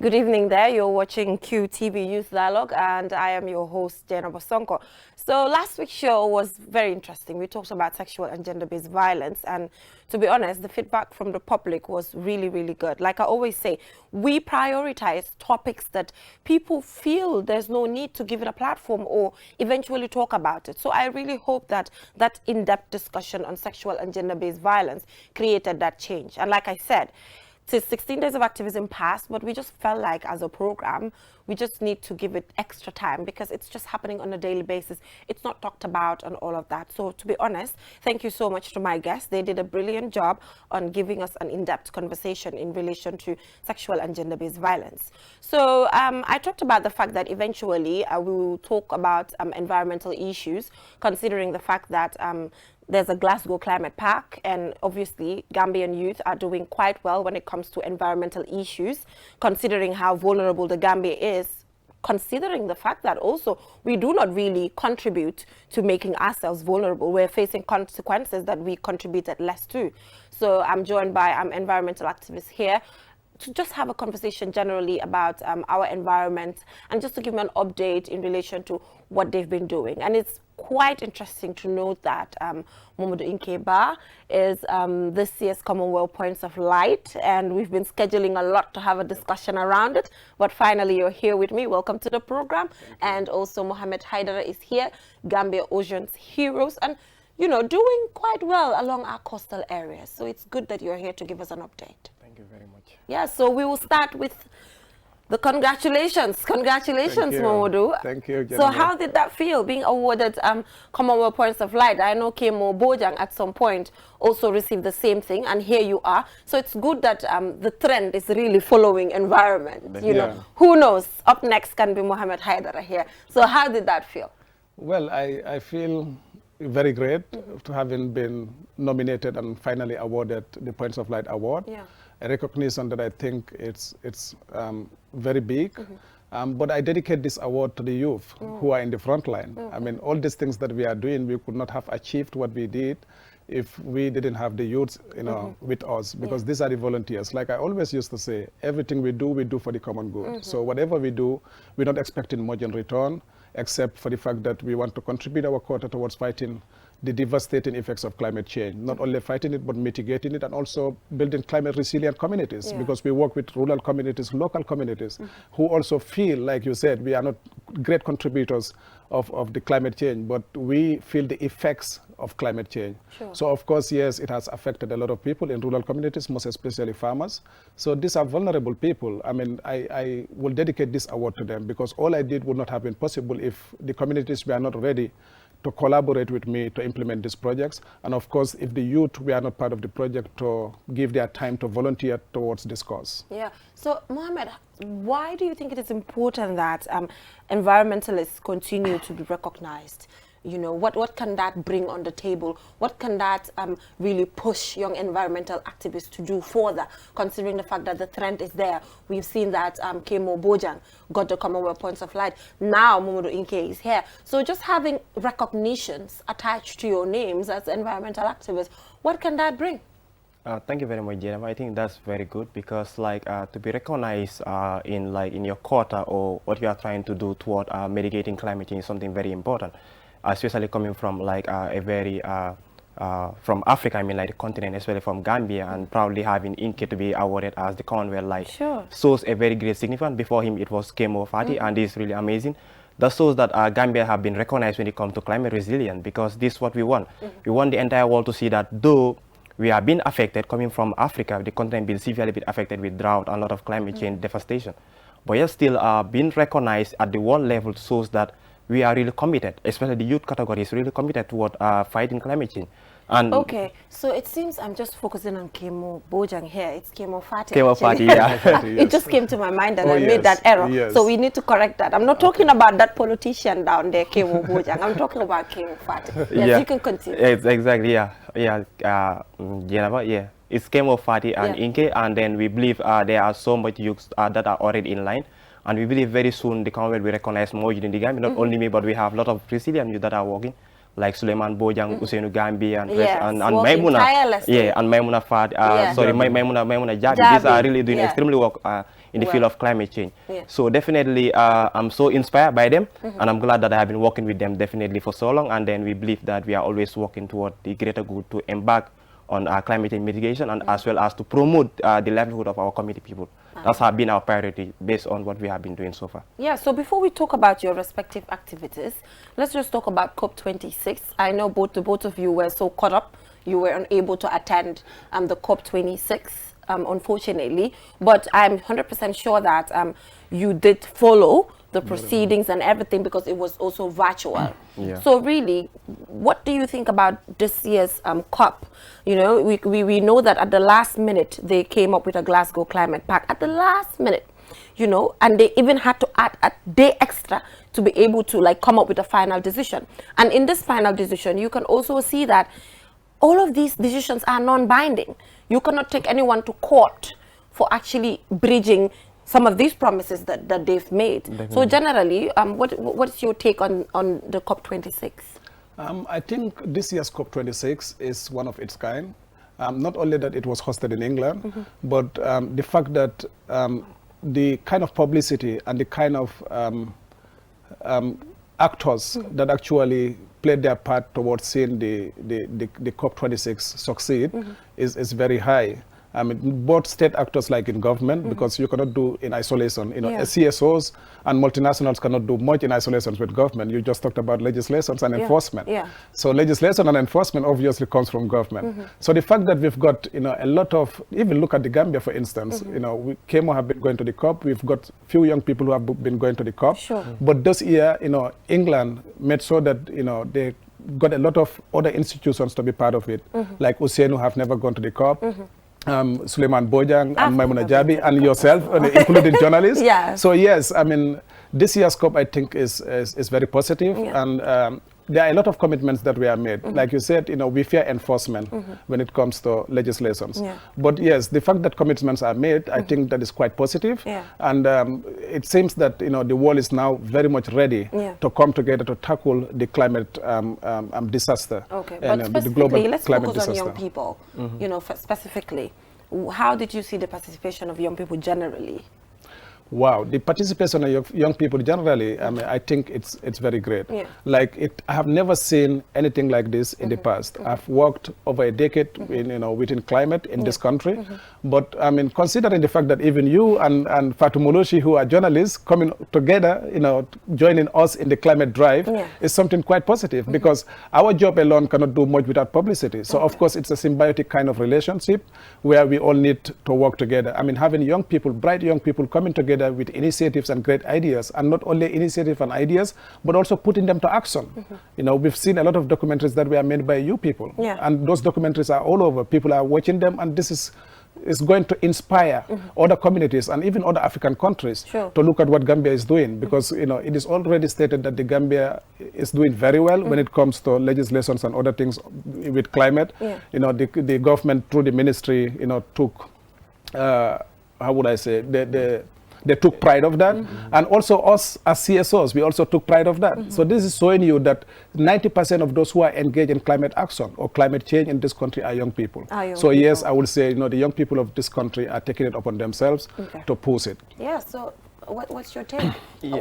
Good evening there. You're watching QTV Youth Dialogue and I am your host, Jena Bosonko. So last week's show was very interesting. We talked about sexual and gender-based violence, and to be honest, the feedback from the public was really, really good. Like I always say, we prioritize topics that people feel there's no need to give it a platform or eventually talk about it. So I really hope that that in-depth discussion on sexual and gender-based violence created that change. And like I said, 16 days of activism passed, but we just felt like as a program, we just need to give it extra time because it's just happening on a daily basis. It's not talked about and all of that. So to be honest, thank you so much to my guests. They did a brilliant job on giving us an in-depth conversation in relation to sexual and gender-based violence. So I talked about the fact that eventually we will talk about environmental issues, considering the fact that there's a Glasgow Climate Pact, and obviously Gambian youth are doing quite well when it comes to environmental issues, considering how vulnerable the Gambia is, considering the fact that also we do not really contribute to making ourselves vulnerable. We're facing consequences that we contributed less to. So I'm joined by environmental activists here to just have a conversation generally about our environment and just to give me an update in relation to what they've been doing. And it's quite interesting to note that Mamadou Inkeba is this year's Commonwealth Points of Light, and we've been scheduling a lot to have a discussion around it, but finally you're here with me. Welcome to the program. And also Mohamed Haidara is here, Gambia Ocean's Heroes, and you know, doing quite well along our coastal areas. So it's good that you're here to give us an update. Thank you very much. Yeah, so we will start with the congratulations. Congratulations, Mamadou. Thank you, So how did that feel, being awarded Commonwealth Points of Light? I know Kemo Bojang at some point also received the same thing, and here you are. So it's good that the trend is really following environment. You know, who knows? Up next can be Mohamed Haidara here. So how did that feel? Well, I feel very great to having been nominated and finally awarded the Points of Light Award. Yeah. A recognition that I think it's very big. But I dedicate this award to the youth who are in the front line. I mean, all these things that we are doing, we could not have achieved what we did if we didn't have the youth, you know, with us, because these are the volunteers. Like I always used to say, everything we do for the common good. So whatever we do, we're not expecting much in return, except for the fact that we want to contribute our quota towards fighting the devastating effects of climate change, not only fighting it, but mitigating it, and also building climate resilient communities, because we work with rural communities, local communities, who also feel, like you said, we are not great contributors of the climate change, but we feel the effects of climate change. Sure. So of course, yes, it has affected a lot of people in rural communities, most especially farmers. So these are vulnerable people. I mean, I will dedicate this award to them, because all I did would not have been possible if the communities were not ready to collaborate with me to implement these projects. And of course, if the youth were not part of the project, to give their time to volunteer towards this cause. Yeah. So, Mohamed, why do you think it is important that environmentalists continue to be recognized? You know, what can that bring on the table? What can that really push young environmental activists to do further, considering the fact that the trend is there? We've seen that Kemo Bojang got the Commonwealth Points of Light. Now Mamadou Inke is here. So just having recognitions attached to your names as environmental activists, what can that bring? Thank you very much, Jennifer. I think that's very good, because like to be recognized in your quota or what you are trying to do toward mitigating climate change is something very important. Especially coming from like from Africa, I mean like the continent, especially from Gambia, and proudly having Inke to be awarded as the Commonwealth Light shows a very great significance. Before him, it was Kemo Fati, and this is really amazing. That shows that Gambia have been recognized when it comes to climate resilience, because this is what we want. We want the entire world to see that though we are being affected, coming from Africa, the continent being severely been affected with drought and a lot of climate change devastation, but yet still being recognized at the world level shows that we are really committed, especially the youth category is really committed toward fighting climate change. And okay, so it seems I'm just focusing on Kemo Bojang here. It's Kemo Fati. Kemo Fati, yeah. It just came to my mind and I made that error. So we need to correct that. I'm not talking about that politician down there, Kemo Bojang. I'm talking about Kemo Fati. Yes, you can continue. Exactly, yeah. Geneva, yeah. It's Kemo Fati and Inke, and then we believe there are so much youths that are already in line. And we believe very soon the Commonwealth will recognize more youth in the Gambia, not only me, but we have a lot of resilient youth that are working like Suleiman Bojang, Ousseynou Gambi, and Maimuna, and Maimuna Fad, Maimuna Jabi. These are really doing extremely work in the field of climate change. So definitely, I'm so inspired by them, and I'm glad that I have been working with them definitely for so long. And then we believe that we are always working toward the greater good to embark on climate change mitigation, and as well as to promote the livelihood of our community people. That's been our priority based on what we have been doing so far. Yeah, so before we talk about your respective activities, let's just talk about COP26. I know the both of you were so caught up, you were unable to attend the COP26, unfortunately, but I'm 100% sure that you did follow the proceedings and everything, because it was also virtual. So really, what do you think about this year's COP? You know, we know that at the last minute they came up with a Glasgow Climate Pact at the last minute, you know, and they even had to add a day extra to be able to like come up with a final decision. And in this final decision, you can also see that all of these decisions are non-binding. You cannot take anyone to court for actually bridging some of these promises that they've made. Definitely. So generally, what's your take on the COP26? I think this year's COP26 is one of its kind. Not only that it was hosted in England, but the fact that the kind of publicity and the kind of actors that actually played their part towards seeing the COP26 succeed is very high. I mean, both state actors like in government, because you cannot do in isolation. You know, CSOs and multinationals cannot do much in isolation with government. You just talked about legislations and enforcement. So legislation and enforcement obviously comes from government. So the fact that we've got, you know, a lot of, even look at the Gambia, for instance, you know, KEMO have been going to the COP. We've got few young people who have been going to the COP. But this year, you know, England made sure that, you know, they got a lot of other institutions to be part of it, like Ousseynou have never gone to the COP. Suleiman Bojang and Maimuna Jabi and yourself, including journalists. So yes, I mean, this year's COP I think is very positive, and there are a lot of commitments that we have made. Like you said, you know, we fear enforcement when it comes to legislations. But yes, the fact that commitments are made, I think that is quite positive. And it seems that, you know, the world is now very much ready to come together to tackle the climate disaster. But the global let's climate focus disaster. on young people, you know, specifically. How did you see the participation of young people generally? Wow, the participation of young people generally, I mean, I think it's very great. Like I have never seen anything like this in the past. I've worked over a decade in, you know, within climate in this country, but I mean, considering the fact that even you and Fatou Moloshi, who are journalists, coming together, you know, joining us in the climate drive is something quite positive, because our job alone cannot do much without publicity. So of course, it's a symbiotic kind of relationship where we all need to work together. I mean, having young people, bright young people coming together with initiatives and great ideas, and not only initiatives and ideas, but also putting them to action. You know, we've seen a lot of documentaries that were made by you people, and those documentaries are all over. People are watching them, and this is going to inspire other communities and even other African countries to look at what Gambia is doing, because you know, it is already stated that the Gambia is doing very well when it comes to legislations and other things with climate. You know, the government through the ministry, you know, took how would I say, they took pride of that, and also us as CSOs, we also took pride of that. So this is showing you that 90% of those who are engaged in climate action or climate change in this country are young people. Yes, I would say, you know, the young people of this country are taking it upon themselves to push it. So what's your take?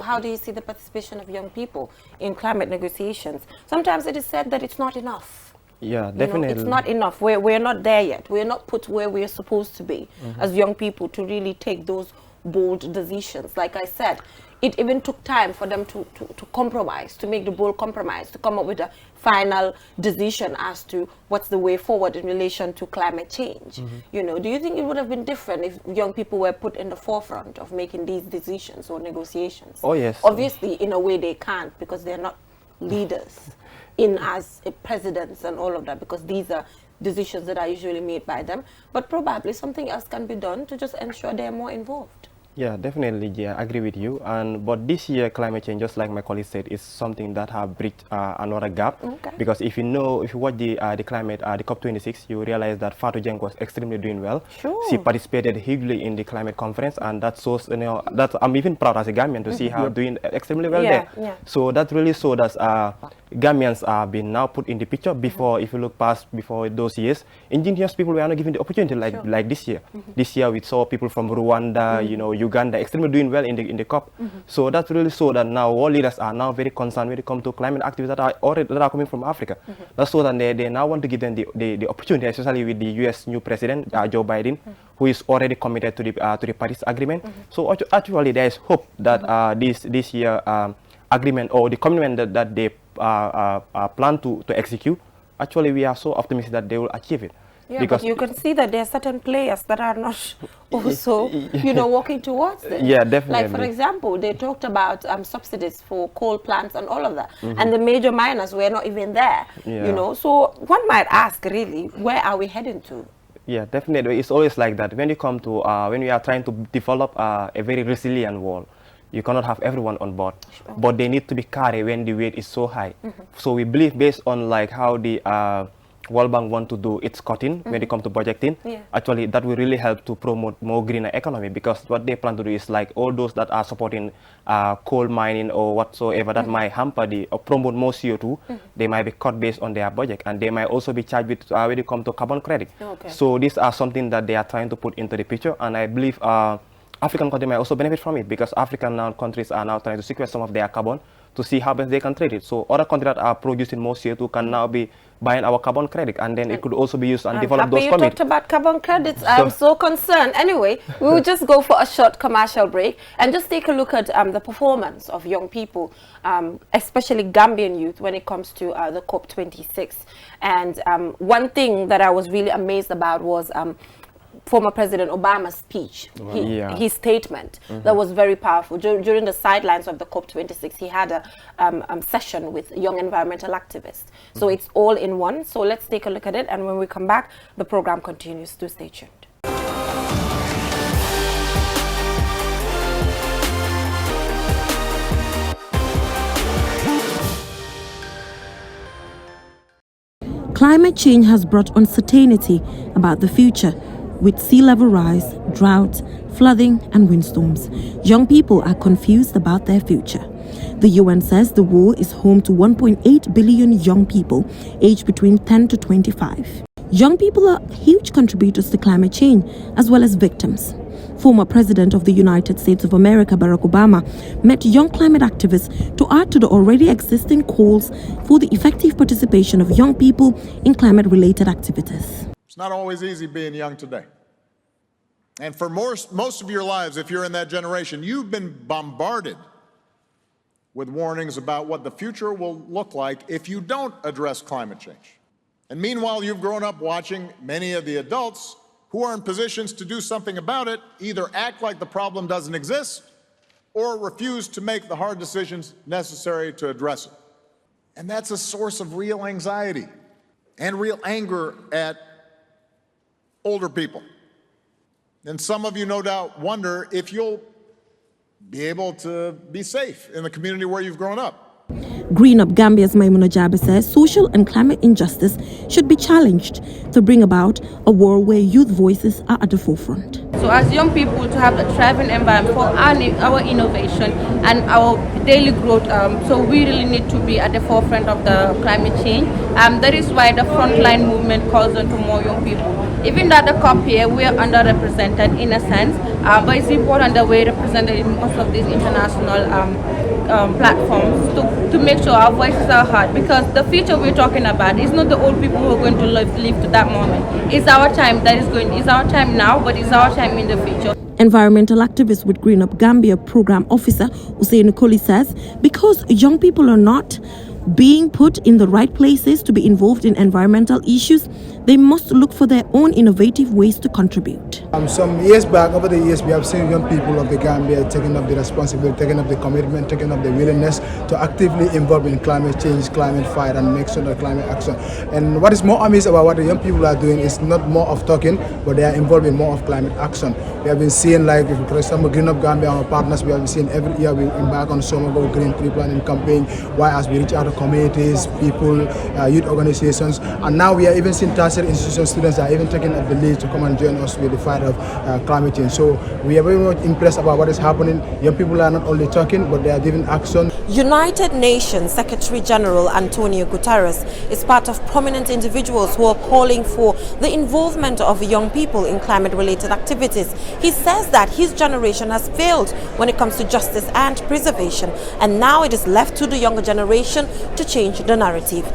How do you see the participation of young people in climate negotiations? Sometimes it is said that it's not enough. Definitely. You know, it's not enough. We're not there yet. We're not put where we're supposed to be as young people to really take those bold decisions. Like I said, it even took time for them to compromise, to make the bold compromise, to come up with a final decision as to what's the way forward in relation to climate change. You know, do you think it would have been different if young people were put in the forefront of making these decisions or negotiations? Obviously, in a way they can't, because they're not leaders as presidents and all of that, because these are decisions that are usually made by them. But probably something else can be done to just ensure they're more involved. Yeah, definitely. Yeah, I agree with you. But this year, climate change, just like my colleague said, is something that have breached another gap. Okay. Because if you watch the climate, the COP26, you realize that Fatou Jeng was extremely doing well. Sure. She participated hugely in the climate conference, and that shows, that I'm even proud as a Gambian to see her doing extremely well there. Yeah. So that really showed us Gambians are being now put in the picture. Before, if you look past before those years, indigenous people were not given the opportunity like this year. This year we saw people from Rwanda, Uganda, extremely doing well in the COP. So that really showed that now world leaders are now very concerned when it comes to climate activists that are coming from Africa. That's so that they now want to give them the opportunity, especially with the U.S. new president Joe Biden, who is already committed to the Paris Agreement. So actually there is hope that this year agreement or the commitment that they plan to execute, actually we are so optimistic that they will achieve it. Yeah, because but you can see that there are certain players that are not also, working towards this. Yeah, definitely. Like, for example, they talked about subsidies for coal plants and all of that. And the major miners were not even there, So one might ask, really, where are we heading to? Yeah, definitely. It's always like that. When you come to, when we are trying to develop a very resilient world, you cannot have everyone on board. Sure. But they need to be carried when the weight is so high. So we believe, based on like how the World Bank want to do its cutting when it comes to budgeting, actually that will really help to promote more greener economy, because what they plan to do is like all those that are supporting coal mining or whatsoever that might hamper or promote more CO2, they might be cut based on their budget, and they might also be charged with when it comes to carbon credit. Okay. So these are something that they are trying to put into the picture, and I believe African countries might also benefit from it, because African countries are now trying to sequester some of their carbon to see how best they can trade it. So other countries that are producing more CO2 can now be buying our carbon credit, and then it could also be used and develop those communities. You talked about carbon credits. I'm so concerned. Anyway, we will just go for a short commercial break and just take a look at the performance of young people, especially Gambian youth, when it comes to the COP26. And one thing that I was really amazed about was former President Obama's speech, his statement that was very powerful. During the sidelines of the COP26, he had a session with young environmental activists. So it's all in one. So let's take a look at it. And when we come back, the program continues. Do stay tuned. Climate change has brought uncertainty about the future, with sea level rise, drought, flooding, and windstorms. Young people are confused about their future. The UN says the world is home to 1.8 billion young people aged between 10 to 25. Young people are huge contributors to climate change, as well as victims. Former President of the United States of America, Barack Obama, met young climate activists to add to the already existing calls for the effective participation of young people in climate-related activities. It's not always easy being young today. And for most of your lives, if you're in that generation, you've been bombarded with warnings about what the future will look like if you don't address climate change. And meanwhile, you've grown up watching many of the adults who are in positions to do something about it either act like the problem doesn't exist or refuse to make the hard decisions necessary to address it. And that's a source of real anxiety and real anger at older people. And some of you no doubt wonder if you'll be able to be safe in the community where you've grown up. Green Up Gambia's Maimuna Jabe says social and climate injustice should be challenged to bring about a world where youth voices are at the forefront. So as young people, to have a thriving environment for our innovation and our daily growth, so we really need to be at the forefront of the climate change. That is why the frontline movement calls on to more young people. Even at the COP here, we are underrepresented in a sense, but it's important that we're represented in most of these international platforms to make sure our voices are heard, because the future we're talking about is not the old people who are going to live to that moment. It's our time it's our time now, but it's our time in the future. Environmental activist with Green Up Gambia program officer Hussein Nikoli says because young people are not being put in the right places to be involved in environmental issues, they must look for their own innovative ways to contribute. Some years back, over the years, we have seen young people of the Gambia taking up the responsibility, taking up the commitment, taking up the willingness to actively involve in climate change, climate fight, and make sure that climate action. And what is more amazing about what the young people are doing is not more of talking, but they are involved in more of climate action. We have been seeing, like, for example, Green Up Gambia, our partners, we have been seeing every year we embark on summer green tree planting campaign, as we reach out to communities, people, youth organizations, and now we are even seeing tertiary institution students are even taking up the lead to come and join us with the fight of climate change. So we are very much impressed about what is happening. Young people are not only talking, but they are giving action. United Nations Secretary General Antonio Guterres is part of prominent individuals who are calling for the involvement of young people in climate-related activities. He says that his generation has failed when it comes to justice and preservation, and now it is left to the younger generation to change the narrative.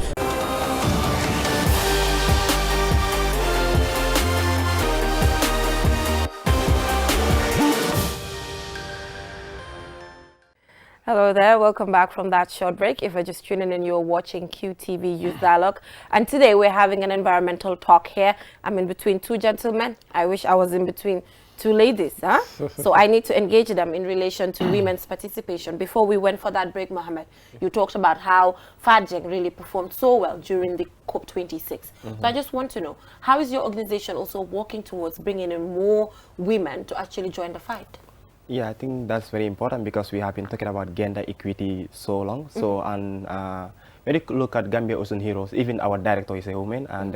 Hello there, welcome back from that short break. If you're just tuning in, you're watching QTV Youth Dialogue, and today we're having an environmental talk here. I'm in between two gentlemen. I wish I was in between two ladies, huh? So I need to engage them in relation to women's participation. Before we went for that break, Mohammed, you talked about how Fadjeng really performed so well during the COP26. So I just want to know, how is your organization also working towards bringing in more women to actually join the fight? Yeah, I think that's very important because we have been talking about gender equity so long. So, and when you look at Gambia Ocean Heroes, even our director is a woman, and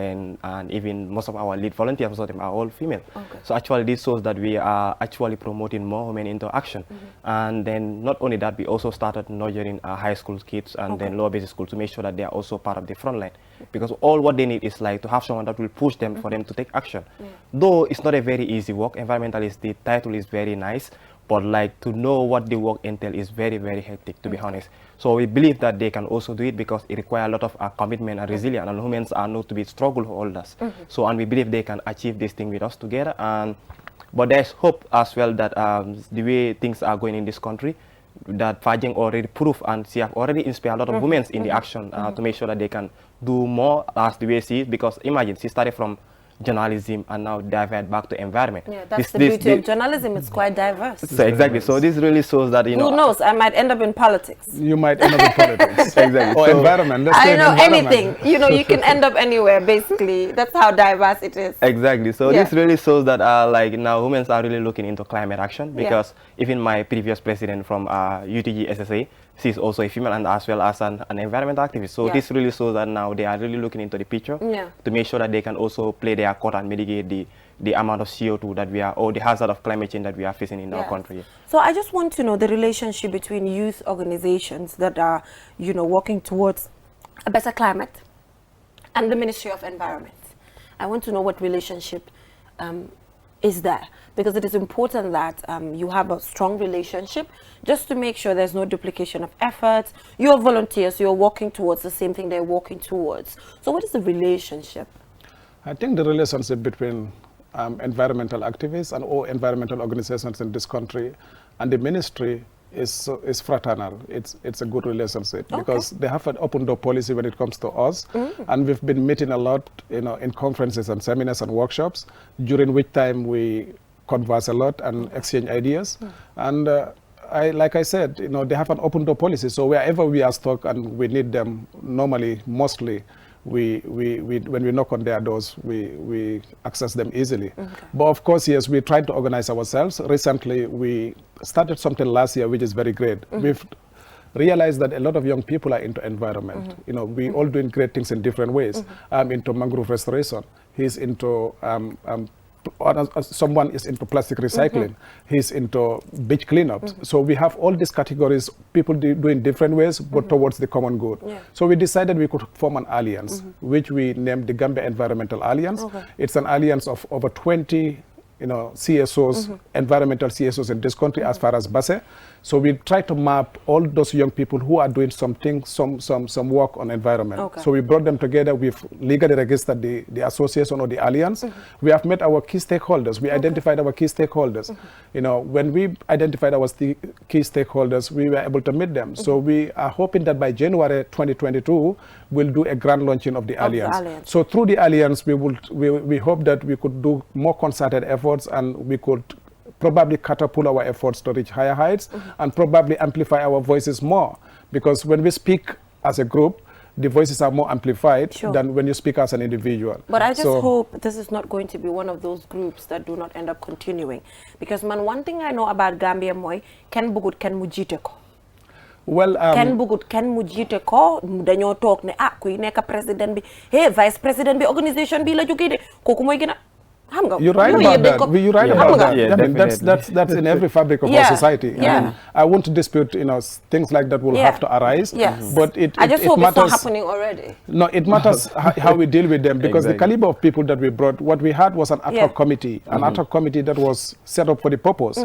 even most of our lead volunteers, most of them are all female. Okay. So actually this shows that we are actually promoting more women into action. And then not only that, we also started nurturing our high school kids and then lower basic school to make sure that they are also part of the front line. Because all what they need is like to have someone that will push them for them to take action. Though it's not a very easy work, environmentalist, the title is very nice, but like to know what the work entails is very, very hectic, to be honest. So we believe that they can also do it because it requires a lot of commitment and resilience, and humans are not to be struggle holders. So, and we believe they can achieve this thing with us together. And but there's hope as well that the way things are going in this country, that Fadjeng already proved, and she have already inspired a lot of women in the action to make sure that they can do more as the way she is. Because imagine, she started from journalism and now divert back to environment. Yeah, that's the beauty of journalism. It's quite diverse. So exactly. So this really shows that, you know, who knows? I might end up in politics. You might end up in politics. Exactly. Or so environment. Let's I know anything. You know, you can end up anywhere. Basically, that's how diverse it is. Exactly. So this really shows that like now women are really looking into climate action, because even my previous president from UTG SSA, she's also a female and as well as an environmental activist. So this really shows that now they are really looking into the picture to make sure that they can also play their part and mitigate the amount of CO2 that we are, or the hazard of climate change that we are facing in our country. So I just want to know the relationship between youth organizations that are, you know, working towards a better climate and the Ministry of Environment. I want to know what relationship is there, because it is important that you have a strong relationship just to make sure there's no duplication of efforts. You're volunteers, you're working towards the same thing they're working towards. So what is the relationship? I think the relationship between environmental activists and all environmental organizations in this country and the ministry is fraternal. It's a good relationship because they have an open door policy when it comes to us, and we've been meeting a lot, you know, in conferences and seminars and workshops, during which time we converse a lot and exchange ideas. And like I said, you know, they have an open door policy, so wherever we are stuck and we need them, normally, mostly, when we knock on their doors, we access them easily. But of course, yes, we try to organize ourselves. Recently, we started something last year, which is very great. We've realized that a lot of young people are into environment. You know, we all doing great things in different ways. I'm into mangrove restoration. He's into someone is into plastic recycling. He's into beach cleanups. So we have all these categories, people do in different ways, but towards the common good. So we decided we could form an alliance, which we named the Gambia Environmental Alliance. It's an alliance of over 20 CSOs, environmental CSOs in this country as far as Basse. So we try to map all those young people who are doing some work on environment. Okay. So we brought them together. We've legally registered the association or the alliance. We have met our key stakeholders. We identified our key stakeholders. When we identified our key stakeholders, we were able to meet them. So we are hoping that by January 2022, we'll do a grand launching of the alliance. So through the alliance, we hope that we could do more concerted efforts, and we could probably catapult our efforts to reach higher heights and probably amplify our voices more. Because when we speak as a group, the voices are more amplified than when you speak as an individual. But I just hope this is not going to be one of those groups that do not end up continuing. Because man, one thing I know about Gambia moy, ken bugut ken mujite ko. Well, ken bugut ken mujite ko, dañoo tok ne kuy nekk president bi, hey vice president bi organisation bi la jógee de, koku moy gëna. You're right about that. You're right about that. Yeah, I mean, that's in every fabric of our society. Yeah. I mean, I won't dispute, things like that will have to arise. Yes. But I just hope it's not happening already. No, it matters how we deal with them, because the caliber of people that we brought, what we had was an ad hoc committee, an ad hoc committee that was set up for the purpose,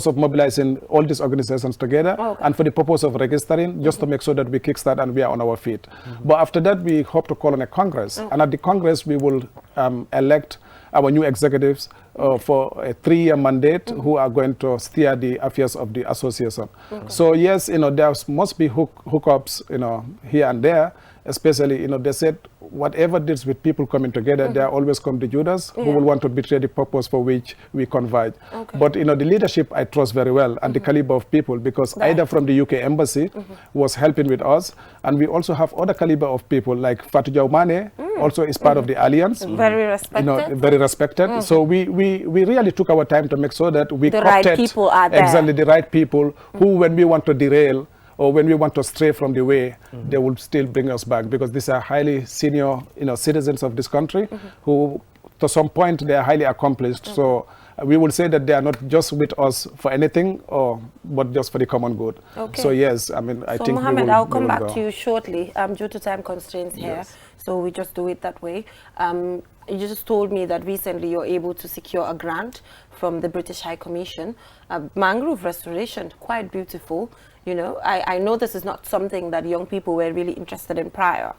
of mobilizing all these organizations together, and for the purpose of registering, just to make sure that we kickstart and we are on our feet. But after that, we hope to call on a Congress, and at the Congress, we will elect our new executives for a 3-year mandate who are going to steer the affairs of the association. So yes, there must be hookups, here and there, especially, they said whatever deals with people coming together, there always come the Judas who will want to betray the purpose for which we converge. But, the leadership I trust very well, and the caliber of people, because Ida from the UK embassy was helping with us, and we also have other caliber of people like Fatou Jaumane, also is part of the alliance. Very respected. Very respected. So we really took our time to make sure that we the right people are there. Exactly, the right people who, when we want to derail or when we want to stray from the way, they will still bring us back, because these are highly senior, citizens of this country who, to some point, they are highly accomplished. So we will say that they are not just with us for anything, but just for the common good. So yes, I mean, I think Mohammed, I'll come back to you shortly due to time constraints here. So we just do it that way. You just told me that recently you're able to secure a grant from the British High Commission. Mangrove restoration, quite beautiful. I know this is not something that young people were really interested in prior.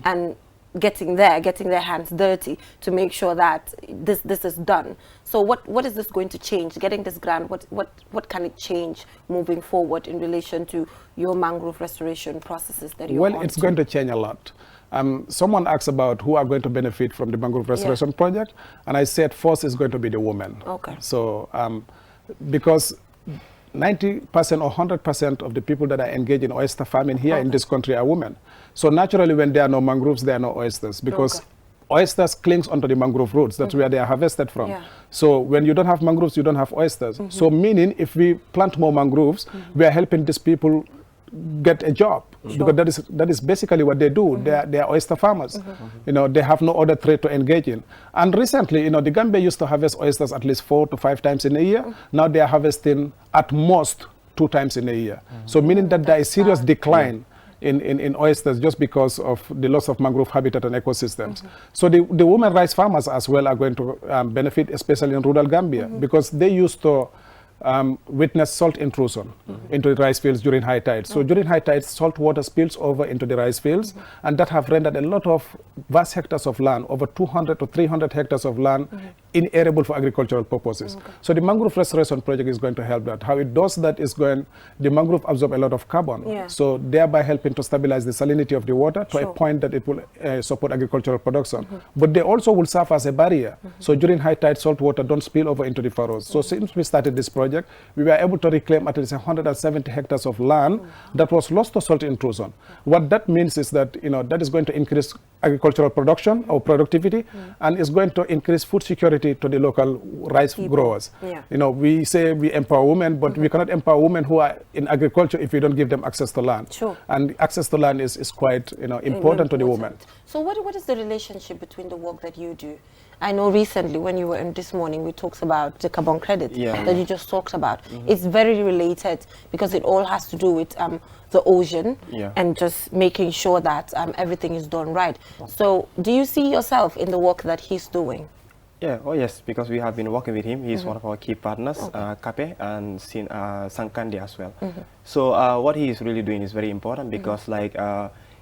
And getting their hands dirty to make sure that this is done. So what is this going to change? Getting this grant, what can it change moving forward in relation to your mangrove restoration processes that you're Well, it's going to change a lot. Someone asked about who are going to benefit from the mangrove restoration project, and I said first is going to be the women. So because 90% or 100% of the people that are engaged in oyster farming here in this country are women. So naturally, when there are no mangroves, there are no oysters, because oysters clings onto the mangrove roots. That's where they are harvested from. So when you don't have mangroves, you don't have oysters. So meaning, if we plant more mangroves, we are helping these people get a job, because that is basically what they do. They are oyster farmers. They have no other trade to engage in. And recently, the Gambia used to harvest oysters at least 4 to 5 times in a year. Now they are harvesting at most 2 times in a year. So meaning that there is serious decline in oysters just because of the loss of mangrove habitat and ecosystems. So the women rice farmers as well are going to benefit, especially in rural Gambia, because they used to witness salt intrusion into the rice fields during high tides. So during high tides, salt water spills over into the rice fields, and that have rendered a lot of vast hectares of land, over 200 to 300 hectares of land, inarable for agricultural purposes. So the mangrove restoration project is going to help that. How it does that is the mangrove absorb a lot of carbon, so thereby helping to stabilize the salinity of the water to a point that it will support agricultural production. But they also will serve as a barrier. So during high tide, salt water don't spill over into the furrows. So since we started this project, we were able to reclaim at least 170 hectares of land that was lost to salt intrusion. What that means is that that is going to increase agricultural production or productivity, and is going to increase food security to the local rice growers. We say we empower women, but we cannot empower women who are in agriculture if we don't give them access to land. And access to land is quite important to the women. So what is the relationship between the work that you do? I know recently when you were in this morning, we talked about the carbon credit that you just talked about. It's very related because it all has to do with the ocean and just making sure that everything is done right. So do you see yourself in the work that he's doing? Yeah, oh yes, because we have been working with him. He's one of our key partners, Kape and Sankandi as well. So what he is really doing is very important because like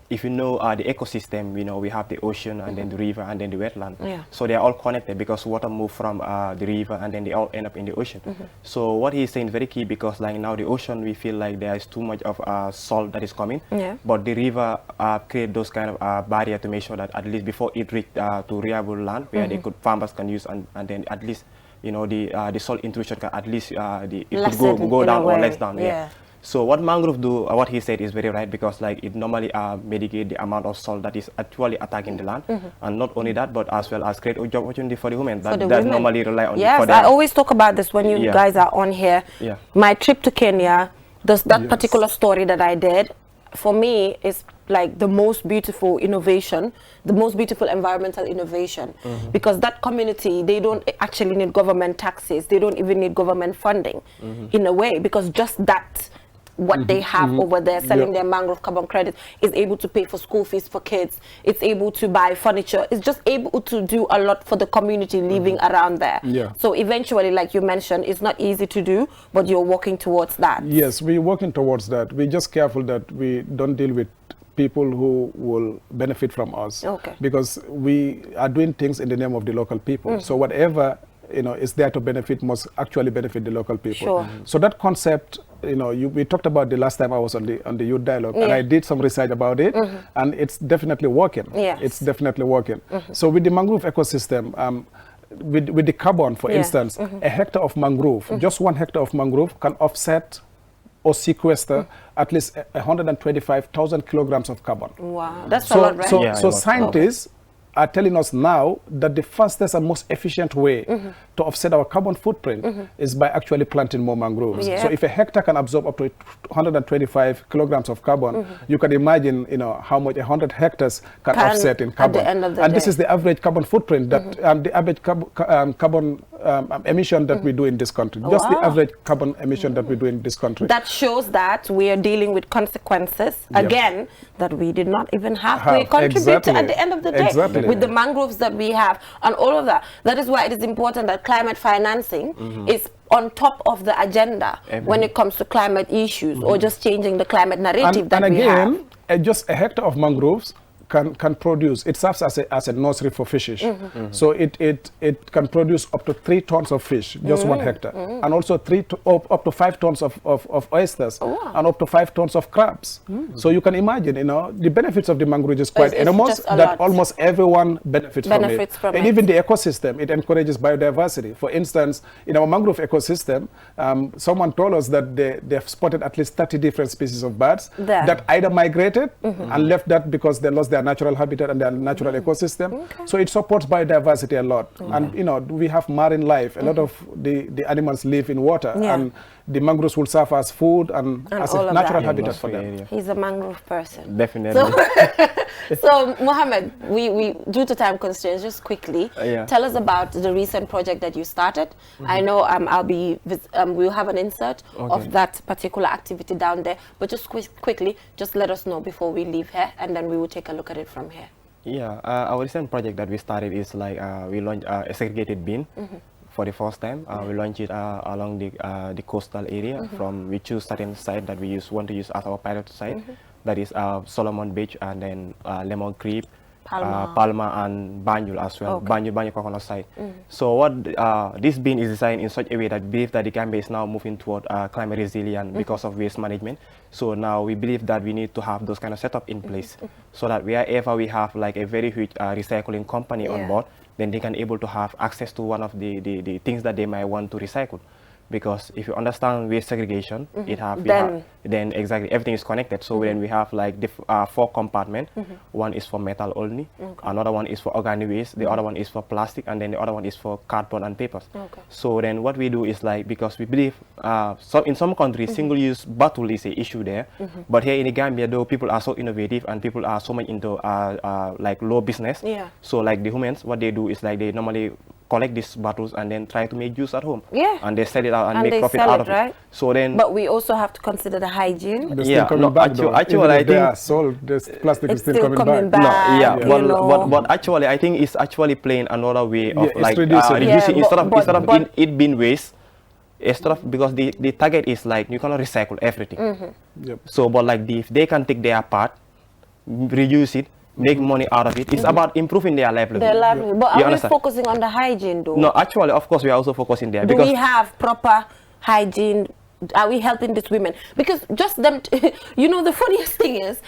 if you know the ecosystem, we have the ocean and then the river and then the wetland. Yeah. So they are all connected because water moves from the river and then they all end up in the ocean. So what he's saying is very key because like now the ocean, we feel like there is too much of salt that is coming. Yeah. But the river create those kind of barrier to make sure that at least before it reach to reliable land where they could farmers can use and then at least the salt intrusion can at least it could go down or less down. Yeah. So what mangrove do, what he said is very right because like it normally mitigate the amount of salt that is actually attacking the land, and not only that, but as well as create a job opportunity for the women that normally rely on. Yes, I always talk about this when you guys are on here. Yeah. My trip to Kenya, that particular story that I did, for me is like the most beautiful innovation, the most beautiful environmental innovation, because that community, they don't actually need government taxes, they don't even need government funding in a way, because just that what they have over there selling their mangrove carbon credit is able to pay for school fees for kids, it's able to buy furniture, it's just able to do a lot for the community living around there. So eventually, like you mentioned, it's not easy to do, but you're working towards that. Yes, we're working towards that. We're just careful that we don't deal with people who will benefit from us, because we are doing things in the name of the local people. So whatever is there to benefit must actually benefit the local people. So that concept, we talked about the last time I was on the youth dialogue, and I did some research about it, and it's definitely working. It's definitely working. So with the mangrove ecosystem, with the carbon, for instance, a hectare of mangrove, just 1 hectare of mangrove can offset or sequester at least 125,000 kilograms of carbon. Wow, that's a lot, right? So scientists are telling us now that the fastest and most efficient way to offset our carbon footprint is by actually planting more mangroves. So if a hectare can absorb up to 125 kilograms of carbon, you can imagine how much 100 hectares can offset in carbon. At the end of the day. This is the average carbon footprint that the average carbon emission that we do in this country. Just the average carbon emission that we do in this country. That shows that we are dealing with consequences, again, that we did not even have to contribute to at the end of the day. With the mangroves that we have and all of that. That is why it is important that climate financing is on top of the agenda when it comes to climate issues or just changing the climate narrative that we have. And again, just a hectare of mangroves can produce, it serves as a nursery for fishes. So it can produce up to 3 tons of fish, just 1 hectare, and also up to 5 tons of oysters, and up to 5 tons of crabs. So you can imagine, the benefits of the mangrove is quite enormous, that almost everyone benefits from it. And even the ecosystem, it encourages biodiversity. For instance, in our mangrove ecosystem, someone told us that they've spotted at least 30 different species of birds that either migrated and left that because they lost their natural habitat and their natural ecosystem. So it supports biodiversity a lot. And we have marine life. A lot of the animals live in water, and the mangroves will serve as food and as a natural habitat for them. He's a mangrove person. Definitely. So Mohammed, we due to time constraints, just quickly tell us about the recent project that you started. I know we'll have an insert of that particular activity down there, but just quickly, just let us know before we leave here, and then we will take a look at it from here. Yeah, our recent project that we started is like we launched a segregated bin for the first time. We launched it along the coastal area. We choose certain site that we want to use as our pilot site. That is Solomon Beach and then Lemon Creek, Palma and Banjul as well. Banjul Coconut site. So what this bin is designed in such a way that we believe that the Gambia is now moving toward climate resilient because of waste management. So now we believe that we need to have those kind of setup in place so that wherever we have like a very huge recycling company on board, then they can able to have access to one of the things that they might want to recycle. Because if you understand waste segregation, then exactly everything is connected. So then we have like 4 compartments. One is for metal only, another one is for organic waste, the other one is for plastic, and then the other one is for cardboard and papers. So then what we do is like, because we believe in some countries single-use bottle is an issue there, but here in the Gambia though people are so innovative and people are so much into like low business. So like the humans, what they do is like they normally collect these bottles and then try to make juice at home. Yeah. And they sell it out and make they profit sell out it, of right? it. So then, But we also have to consider the hygiene. They're Yeah, still coming no, back actually, though. actually, Even I if they think- are sold, this plastic is It's still coming back. no, yeah, you know. but actually, I think it's actually playing another way of Yeah, it's like reducing. reducing Yeah, instead of but- it being waste. Instead of, because the target is like you cannot recycle everything. Yep. So, but like if they can take their part, reduce it, make money out of it, it's about improving their livelihood. Their livelihood. But You are we understand? focusing on the hygiene though? No, actually, of course, we are also focusing there Do because we have proper hygiene? Are we helping these women? Because just them, you know, the funniest thing is,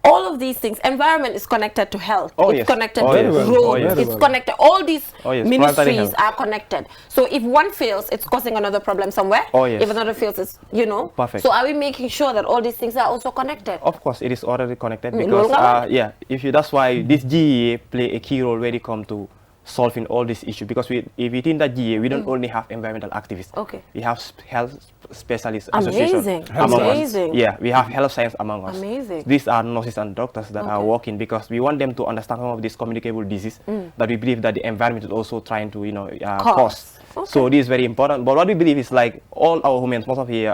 all of these things, environment is connected to health. Oh, it's yes. connected Oh, to yes. roads. Oh, yes. It's connected. All these Oh, yes. Planetary ministries health. are connected. So if one fails, it's causing another problem somewhere. Oh, yes. If another fails, it's, you know. Perfect. So are we making sure that all these things are also connected? of course it is already connected Mm, because Lulga. yeah, that's why this GEA play a key role when it comes to solving all these issues, because within that GEA we don't only have environmental activists. Okay. We have health specialists Amazing. association among Amazing. us. Yeah, we have health science among us. Amazing. These are nurses and doctors that are working because we want them to understand some of these communicable diseases that we believe that the environment is also trying to cause. Okay. So this is very important. But what we believe is like all our women, most of here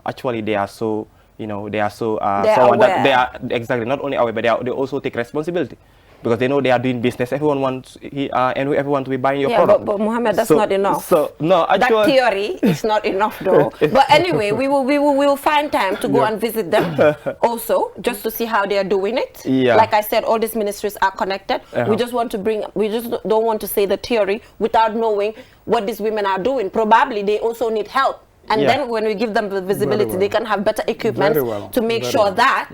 actually they are so they are so They're someone that aware. they are exactly not only aware, but they also take responsibility. Because they know they are doing business. Everyone wants everyone to be buying your product. But Mohammed, that's not enough. So no, That actually, theory is not enough though. But anyway, we will find time to go and visit them also, just to see how they are doing it. Yeah. Like I said, all these ministries are connected. We just don't want to say the theory without knowing what these women are doing. Probably they also need help. And Yeah. then when we give them the visibility, well. they can have better equipment Very well. to make Very sure well. that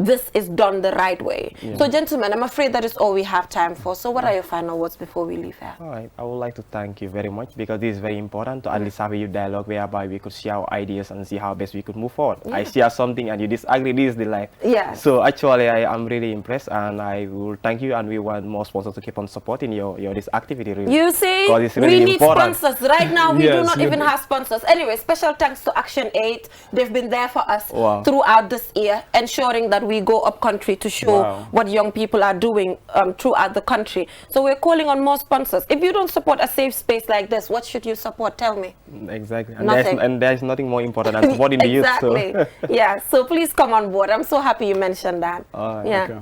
this is done the right way. So gentlemen, I'm afraid that is all we have time for. So what are your final words before we leave here? all right, I would like to thank you very much because this is very important to at least have a youth dialogue whereby we could share our ideas and see how best we could move forward. I share something and you disagree, this is the life. Yes. So actually, I am really impressed and I will thank you, and we want more sponsors to keep on supporting your this activity. Really. You see, Because it's we really need important. sponsors. Right now, we do Yes, not you even do. have sponsors. Anyway, special thanks to Action 8. They've been there for us Wow. throughout this year, ensuring that we go up country to show Wow. what young people are doing throughout the country. So we're calling on more sponsors. If you don't support a safe space like this, what should you support? Tell me. Exactly. Nothing. And there's nothing more important than supporting the youth. Exactly. So. Yeah. So please come on board. I'm so happy you mentioned that. All right, Yeah. Okay.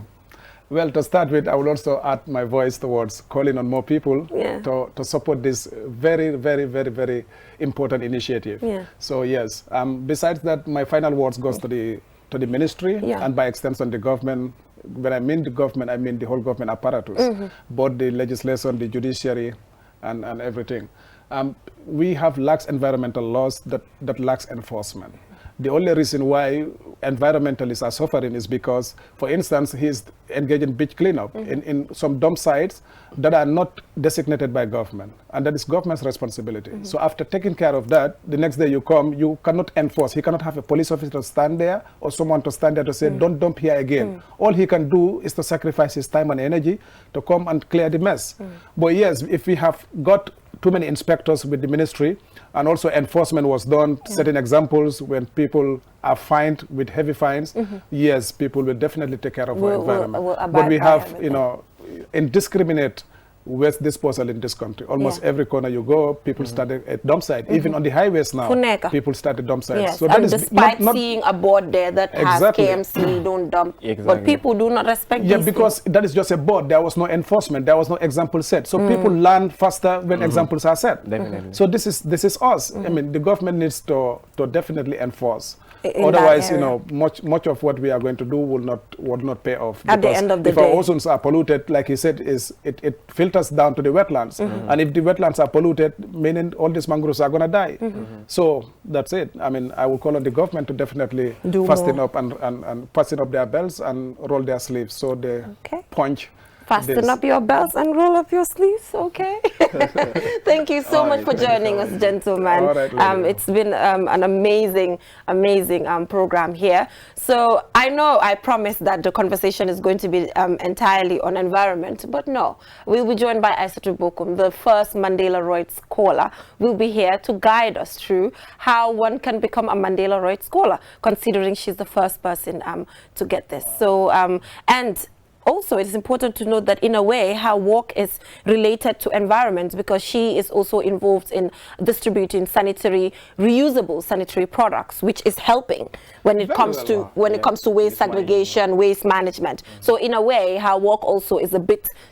Well, to start with, I will also add my voice towards calling on more people to support this very, very, very, very important initiative. Yeah. So yes, besides that, my final words goes to the ministry and by extension the government. When I mean the government, I mean the whole government apparatus, both the legislation, the judiciary, and everything. We have lax environmental laws that lacks enforcement. The only reason why environmentalists are suffering is because, for instance, he's engaged in beach cleanup in some dump sites that are not designated by government, and that is government's responsibility. So after taking care of that, the next day you come, you cannot enforce. He cannot have a police officer to stand there or someone to stand there to say, don't dump here again. All he can do is to sacrifice his time and energy to come and clear the mess. But yes, if we have got too many inspectors with the ministry, and also enforcement was done, setting examples when people are fined with heavy fines, yes, people will definitely take care of our environment. will abide But we by have, everything. indiscriminate waste disposal in this country. Almost every corner you go, people started at dump site. Even on the highways now, Funeka. people started dump sites. Yes, So that and is despite not seeing a board there that Exactly. has KMC, don't dump, but Exactly. people do not respect yeah, these because that is just a board. There was no enforcement. There was no example set. So people learn faster when examples are set. Definitely. So this is us. I mean, the government needs to definitely enforce. In that Otherwise, area. much of what we are going to do will not pay off. At the Because end of the if our day. ozones are polluted, like he said, it filters down to the wetlands. And if the wetlands are polluted, meaning all these mangroves are going to die. So that's it. I mean, I will call on the government to definitely Do fasten more. up and fasten up their belts and roll their sleeves so they Okay. punch. Fasten this. up your belts and roll up your sleeves, okay? Thank you so much for joining us, gentlemen. All right, lady. It's been an amazing program here. So I promised that the conversation is going to be entirely on environment, but no. We'll be joined by Aissatou Bokum, the first Mandela Royd Scholar. Will be here to guide us through how one can become a Mandela Royd Scholar, considering she's the first person to get this. So, and also it is important to note that in a way her work is related to environment, because she is also involved in distributing reusable sanitary products, which is helping when it comes to waste segregation, waste management. So in a way her work also is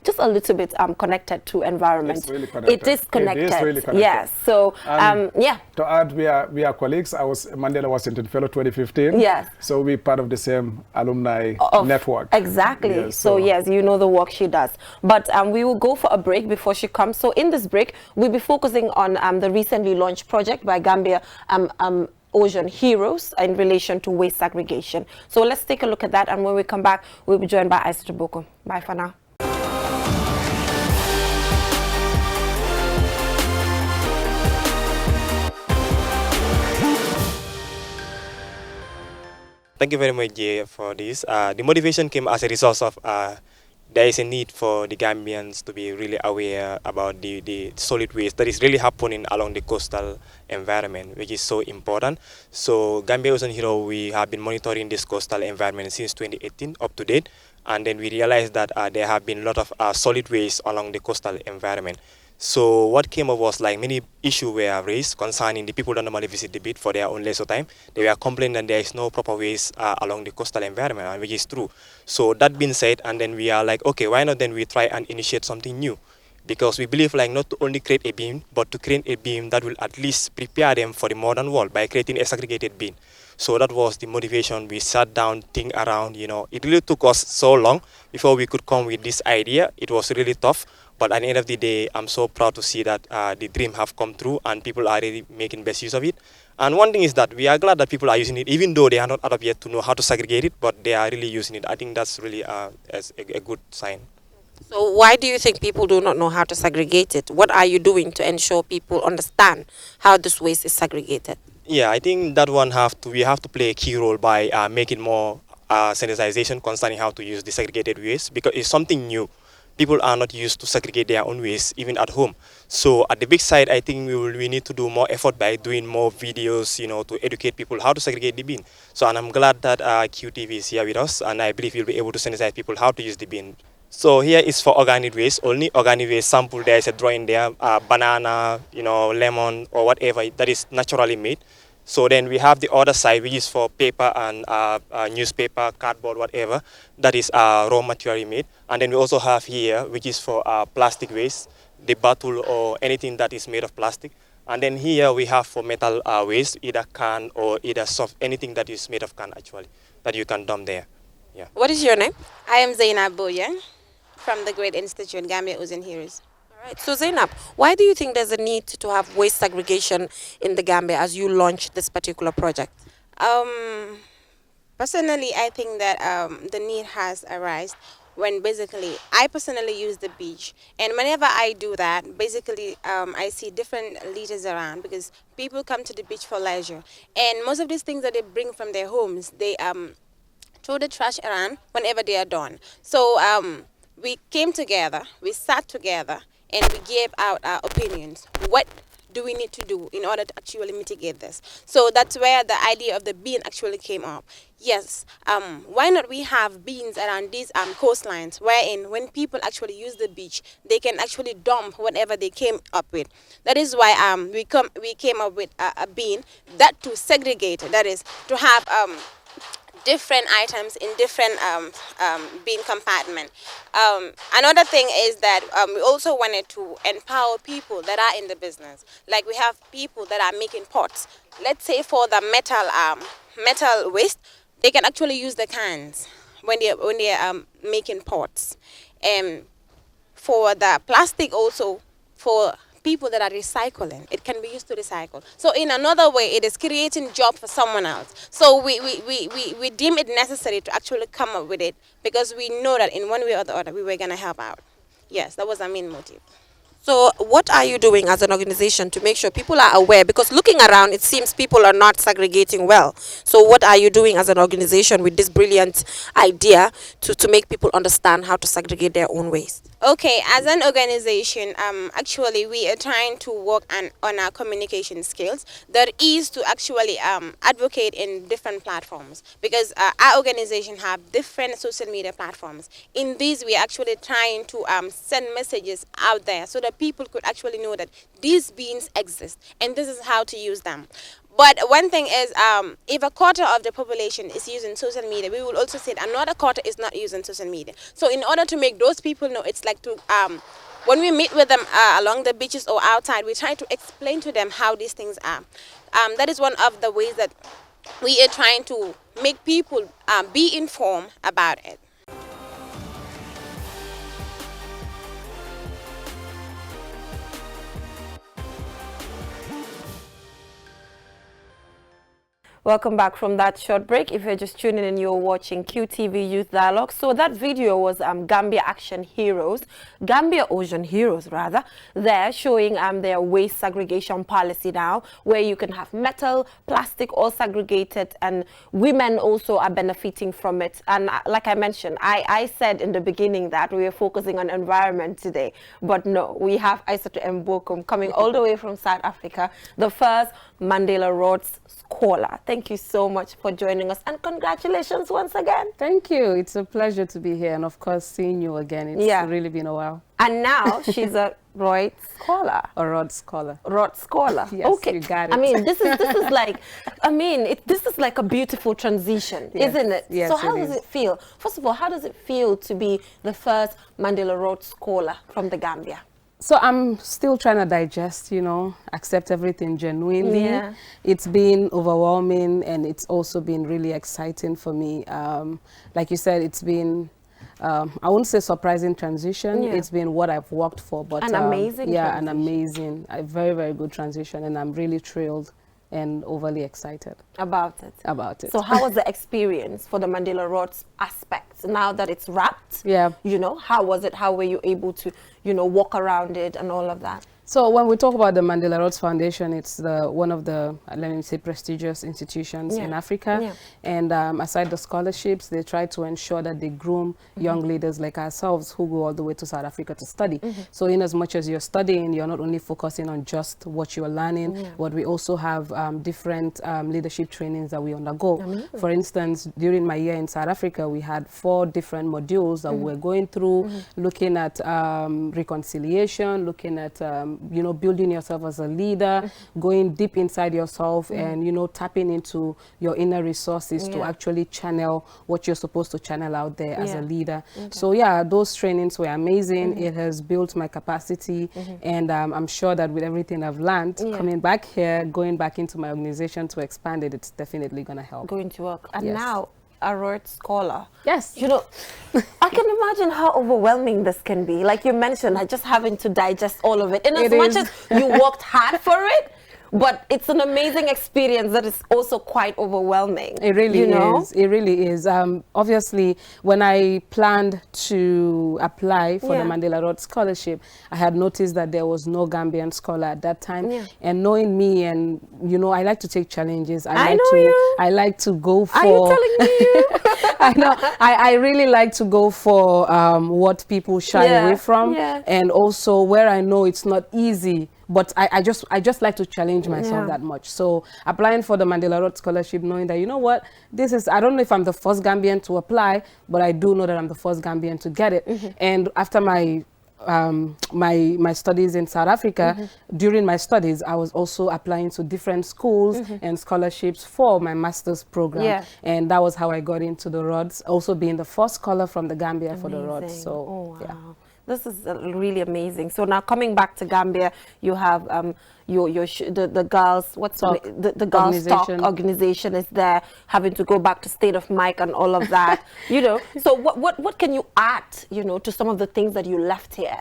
just a little bit connected to environment. It's really connected. It is connected. It is really connected. Yes. So yeah. To add, we are colleagues. Mandela Washington Fellow 2015. Yes. So we're part of the same alumni network. Exactly. Yes, so yes, you know the work she does. But we will go for a break before she comes. So in this break, we'll be focusing on the recently launched project by Gambia Ocean Heroes in relation to waste segregation. So let's take a look at that, and when we come back, we'll be joined by Aissatou Boko. Bye for now. Thank you very much, Jay, for this. The motivation came as a result of there is a need for the Gambians to be really aware about the solid waste that is really happening along the coastal environment, which is so important. So Gambia Ocean Hero, we have been monitoring this coastal environment since 2018 up to date, and then we realized that there have been a lot of solid waste along the coastal environment. So what came up was like many issues were raised concerning the people that normally visit the beach for their own leisure time. They were complaining that there is no proper waste along the coastal environment, which is true. So that being said, and then we are like, okay, why not then we try and initiate something new? Because we believe like not to only create a beam, but to create a beam that will at least prepare them for the modern world by creating a segregated beam. So that was the motivation. We sat down, think around, it really took us so long before we could come with this idea. It was really tough. But at the end of the day, I'm so proud to see that the dream have come true and people are really making best use of it. And one thing is that we are glad that people are using it, even though they are not up yet to know how to segregate it, but they are really using it. I think that's really a good sign. So why do you think people do not know how to segregate it? What are you doing to ensure people understand how this waste is segregated? Yeah, I think that we have to play a key role by making more sensitization concerning how to use the segregated waste, because it's something new. People are not used to segregate their own waste, even at home. So at the big side, I think we need to do more effort by doing more videos, to educate people how to segregate the bin. So, and I'm glad that QTV is here with us, and I believe you'll be able to sensitize people how to use the bin. So here is for organic waste, only organic waste sample. There is a drawing there, banana, lemon, or whatever that is naturally made. So then we have the other side, which is for paper and newspaper, cardboard, whatever. That is raw material made. And then we also have here, which is for plastic waste, the bottle or anything that is made of plastic. And then here we have for metal waste, either can or either soft, anything that is made of can actually, that you can dump there. Yeah. What is your name? I am Zainab Boya from the Great Institute, Gambia Ocean Heroes. All right. So Zainab, why do you think there's a need to have waste segregation in the Gambia as you launch this particular project? Personally, I think that the need has arisen when basically I personally use the beach, and whenever I do that, basically I see different litters around because people come to the beach for leisure, and most of these things that they bring from their homes, they throw the trash around whenever they are done. So we came together, we sat together, and we gave out our opinions. What do we need to do in order to actually mitigate this? So that's where the idea of the bin actually came up. Yes, why not we have bins around these coastlines, wherein when people actually use the beach, they can actually dump whatever they came up with. That is why we came up with a bin that to segregate, that is to have different items in different bin compartment. Another thing is that we also wanted to empower people that are in the business. Like we have people that are making pots. Let's say for the metal waste, they can actually use the cans when they're making pots. For the plastic also, for people that are recycling, it can be used to recycle. So in another way, it is creating job for someone else. So we deem it necessary to actually come up with it because we know that in one way or the other we were going to help out. Yes, that was our main motive. So what are you doing as an organization to make sure people are aware? Because looking around, it seems people are not segregating well. So what are you doing as an organization with this brilliant idea to make people understand how to segregate their own waste? Okay, as an organization, actually we are trying to work on our communication skills. That is to actually advocate in different platforms, because our organization have different social media platforms. In these, we are actually trying to send messages out there so that people could actually know that these beans exist and this is how to use them. But one thing is, if a quarter of the population is using social media, we will also say that another quarter is not using social media. So in order to make those people know, it's like to, when we meet with them along the beaches or outside, we try to explain to them how these things are. That is one of the ways that we are trying to make people be informed about it. Welcome back from that short break. If you're just tuning in, you're watching QTV Youth Dialogue. So that video was Gambia Ocean Heroes, rather. They're showing their waste segregation policy now, where you can have metal, plastic, all segregated, and women also are benefiting from it. And like I mentioned, I said in the beginning that we were focusing on environment today, but no, we have Aissatou Mbokum coming all the way from South Africa, the first Mandela Rhodes Scholar. Thank you so much for joining us, and congratulations once again. Thank you. It's a pleasure to be here, and of course seeing you again. It's really been a while. And now she's a Rhodes Scholar. A Rhodes Scholar. Rhodes Scholar. Yes, okay. You got it. I mean, this is like, this is like a beautiful transition, yes. Isn't it? Yes, so how does it feel? First of all, how does it feel to be the first Mandela Rhodes Scholar from the Gambia? So I'm still trying to digest, accept everything genuinely. Yeah. It's been overwhelming, and it's also been really exciting for me. Like you said, it's been, I wouldn't say surprising transition. Yeah. It's been what I've worked for, but an amazing transition. A very, very good transition, and I'm really thrilled and overly excited about it. So how was the experience for the Mandela Rhodes aspect now that it's wrapped? Yeah. How was it? How were you able to, walk around it and all of that? So when we talk about the Mandela Rhodes Foundation, it's one of the, let me say, prestigious institutions in Africa. Yeah. And aside the scholarships, they try to ensure that they groom young leaders like ourselves who go all the way to South Africa to study. So in as much as you're studying, you're not only focusing on just what you're learning, but we also have different leadership trainings that we undergo. Amazing. For instance, during my year in South Africa, we had 4 different modules that we were going through, looking at reconciliation, looking at building yourself as a leader, going deep inside yourself and, tapping into your inner resources to actually channel what you're supposed to channel out there as a leader. Okay. So yeah, those trainings were amazing. It has built my capacity, and I'm sure that with everything I've learned, coming back here, going back into my organization to expand it, it's definitely going to help. Going to work. And now, a Rhodes Scholar. Yes. I can imagine how overwhelming this can be. Like you mentioned, just having to digest all of it. And as much as you worked hard for it, but it's an amazing experience that is also quite overwhelming. It really is. It really is. Obviously, when I planned to apply for the Mandela Rhodes Scholarship, I had noticed that there was no Gambian scholar at that time. Yeah. And knowing me, and I like to take challenges. I like to go for. Are you telling me? I know. I really like to go for what people shy away from, and also where I know it's not easy. But I just like to challenge myself that much. So applying for the Mandela Rhodes Scholarship, knowing that, I don't know if I'm the first Gambian to apply, but I do know that I'm the first Gambian to get it. And after my my studies in South Africa, during my studies, I was also applying to different schools and scholarships for my master's program. And that was how I got into the Rhodes, also being the first scholar from the Gambia for the Rhodes. So, This is really amazing. So now coming back to Gambia, you have the girls, the girls talk organization is there, having to go back to State of Mike and all of that. So what can you add, to some of the things that you left here?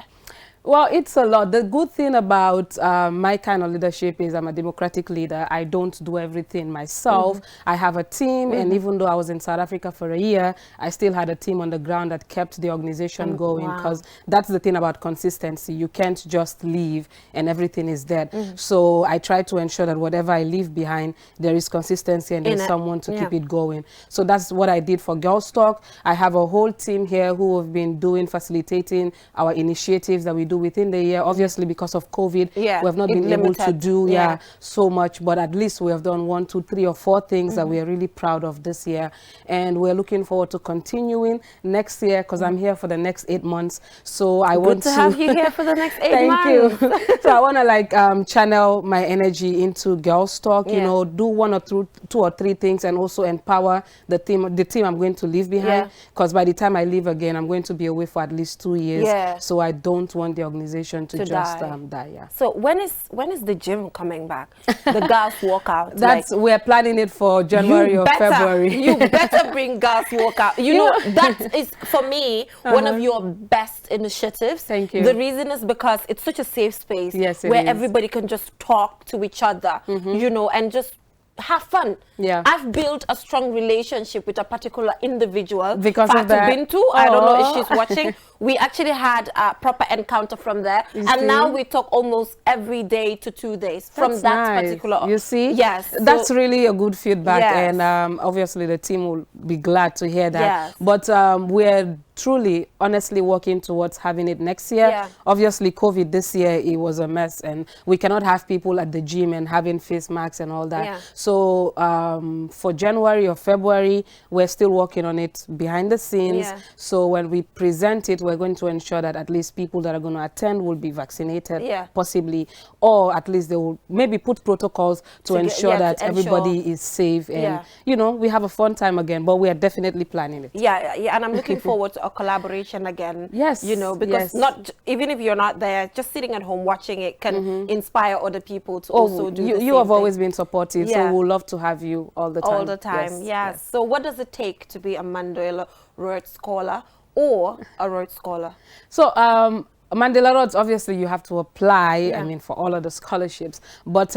Well, it's a lot. The good thing about my kind of leadership is I'm a democratic leader. I don't do everything myself. I have a team, and even though I was in South Africa for a year, I still had a team on the ground that kept the organization going, because that's the thing about consistency. You can't just leave and everything is dead. So I try to ensure that whatever I leave behind, there is consistency and there's someone to keep it going. So that's what I did for Girls Talk. I have a whole team here who have been facilitating our initiatives that we do within the year. Obviously, because of COVID, we have not been able to do so much, but at least we have done 1, 2, 3 or 4 things that we are really proud of this year, and we're looking forward to continuing next year, because I'm here for the next 8 months. So I want to have you here for the next 8 months. Thank you. So I want to like channel my energy into Girls Talk, you know, do 1 or 2 or 3 things, and also empower the team I'm going to leave behind, because by the time I leave again, I'm going to be away for at least 2 years. So I don't want the organization to just die. So when is the gym coming back? The girls workout. That's we're planning it for January or February. You better bring girls workout. You know, that is for me one of your best initiatives. Thank you. The reason is because it's such a safe space where everybody can just talk to each other, you know, and just have fun. I've built a strong relationship with a particular individual because of that. Bintu. I don't know if she's watching. We actually had a proper encounter from there, and now we talk almost every day to 2 days from that particular. You see, so that's really a good feedback, and obviously the team will be glad to hear that. But we're truly, honestly working towards having it next year. Obviously, COVID this year, it was a mess, and we cannot have people at the gym and having face masks and all that. So for January or February, we're still working on it behind the scenes. So when we present it, we're going to ensure that at least people that are going to attend will be vaccinated, possibly, or at least they will maybe put protocols to ensure that everybody is safe, and you know, we have a fun time again. But we are definitely planning it. And I'm looking forward to a collaboration again. You know, because not even if you're not there, just sitting at home watching it can inspire other people to also do the same you have thing. always been supportive, so we'll love to have you all the time. All the time, yes. So what does it take to be a Mandela Rhodes Scholar or a Rhodes Scholar? So Mandela Rhodes, obviously you have to apply, I mean, for all of the scholarships, but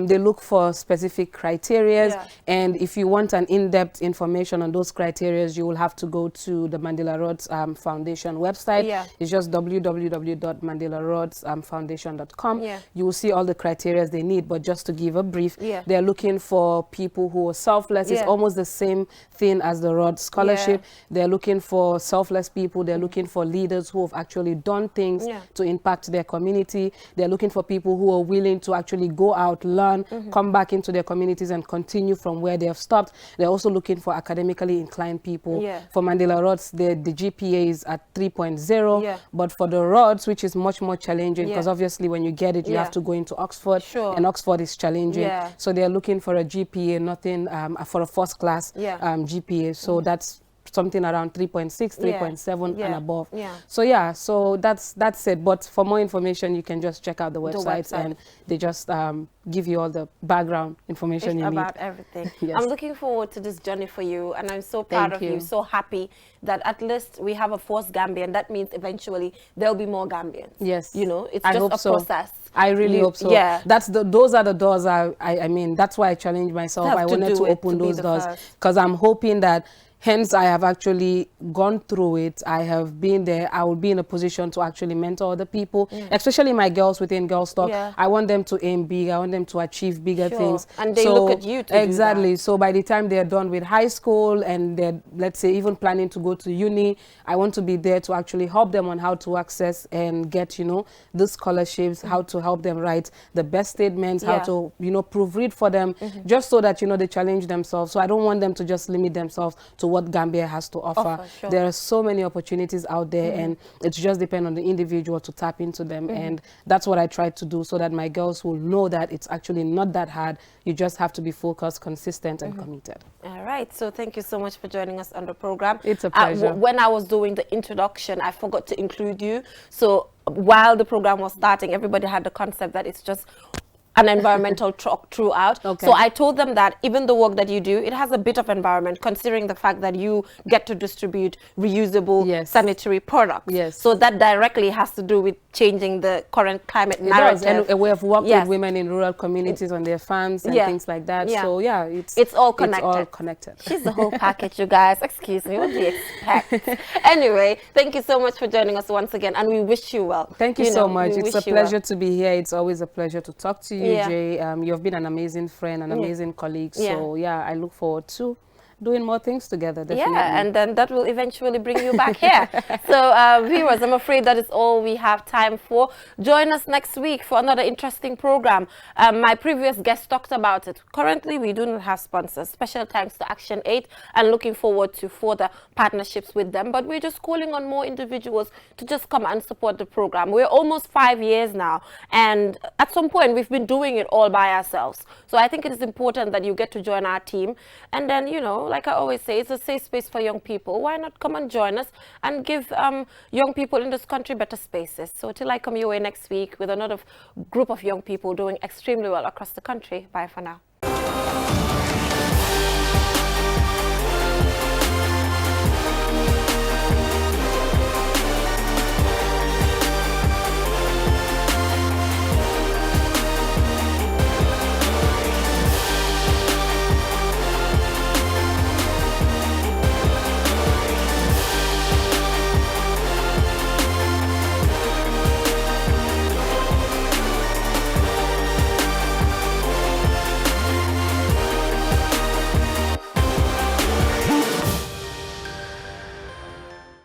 they look for specific criteria, and if you want an in-depth information on those criteria, you will have to go to the Mandela Rhodes Foundation website. It's just www.mandelarodesfoundation.com. You will see all the criteria they need, but just to give a brief, they're looking for people who are selfless. It's almost the same thing as the Rhodes Scholarship. They're looking for selfless people. They're looking for leaders who have actually done things to impact their community. They're looking for people who are willing to actually go out, learn, come back into their communities and continue from where they have stopped. They're also looking for academically inclined people. For Mandela Rhodes, the GPA is at 3.0, but for the Rhodes, which is much more challenging, because obviously when you get it, you have to go into Oxford, and Oxford is challenging. So they're looking for a GPA, nothing for a first class GPA. So that's something around 3.6, 3.7 and above. So so that's it. But for more information, you can just check out the website. And they just give you all the background information you need. About everything. I'm looking forward to this journey for you, and I'm so proud of you, so happy that at least we have a fourth Gambian. That means eventually there'll be more Gambians. You know, it's just a process. I really hope so. Those are the doors. I mean, that's why I challenged myself. I wanted to open those doors, because I'm hoping that hence, I have actually gone through it. I have been there. I will be in a position to actually mentor other people, especially my girls within Girls Talk. I want them to aim big. I want them to achieve bigger things. And they look at you to do that. So by the time they're done with high school and they're, let's say, even planning to go to uni, I want to be there to actually help them on how to access and get, you know, the scholarships, how to help them write the best statements, how to, you know, proofread for them, just so that, you know, they challenge themselves. So I don't want them to just limit themselves to what Gambia has to offer. There are so many opportunities out there, and it just depends on the individual to tap into them. And that's what I try to do, so that my girls will know that it's actually not that hard. You just have to be focused, consistent, and committed. All right. So thank you so much for joining us on the program. It's a pleasure. When I was doing the introduction, I forgot to include you. So while the program was starting, everybody had the concept that it's just an environmental talk throughout. Okay. So I told them that even the work that you do, it has a bit of environment, considering the fact that you get to distribute reusable sanitary products. Yes. So that directly has to do with changing the current climate narrative. And we have worked with women in rural communities on their farms and things like that. So yeah, it's all connected. It's all connected. She's the whole package, you guys. Excuse me, what do you expect? Anyway, thank you so much for joining us once again, and we wish you well. Thank you so much. It's a pleasure to be here. It's always a pleasure to talk to you, Jay. You've been an amazing friend, an amazing colleague. So yeah, I look forward to doing more things together, definitely. Yeah, and then that will eventually bring you back here. So viewers, I'm afraid that is all we have time for. Join us next week for another interesting program. My previous guest talked about it. Currently, we do not have sponsors. Special thanks to Action 8 and looking forward to further partnerships with them. But we're just calling on more individuals to just come and support the program. We're almost 5 years now, and at some point, we've been doing it all by ourselves. So I think it is important that you get to join our team, and then, you know, like I always say, it's a safe space for young people. Why not come and join us and give young people in this country better spaces? So till I come your way next week with another group of young people doing extremely well across the country. Bye for now.